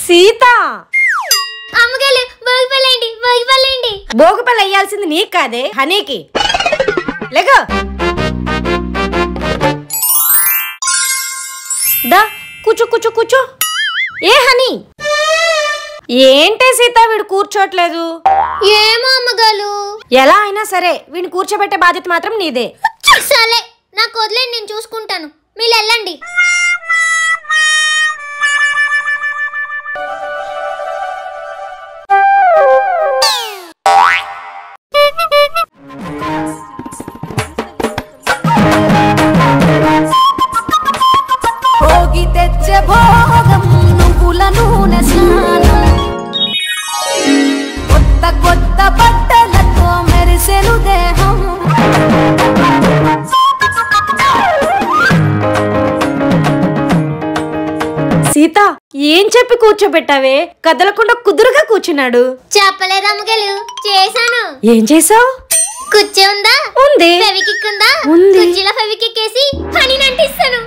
సీత అమ్మగారు భోగిపల్లి భోగిపల్లి అయ్యాల్సింది నీకు కాదే హనీకి. లేగో దా కూర్చో కూర్చో కూర్చో. ఏ హనీ ఏంటే సీత వీడు కూర్చోట్లేదు? ఏమో అమ్మగారు. ఎలా అయినా సరే వీడిని కూర్చోబెట్టే బాధ్యత మాత్రం నీదే. సరే నాకు వదిలేండి, నేను చూసుకుంటాను, మీరు వెళ్ళండి. భోగి తెచ్చే భోగం నువ్వుల నూనె స్నానం, కొత్త కొత్త బట్టలతో మెరిసెను దేహం. సీత ఏం చెప్పి కూర్చోబెట్టావే? కదలకుండా కుదురుగా కూర్చున్నాడు. చెప్పలేదు అమ్మగారు, చేశాను. ఏం చేసావు? కుర్చీ ఉందా? ఉంది. ఫెవికిక్ ఉందా? ఉంది. కుర్చీలో ఫెవికిక్ వేసి పని అంటిస్తాను.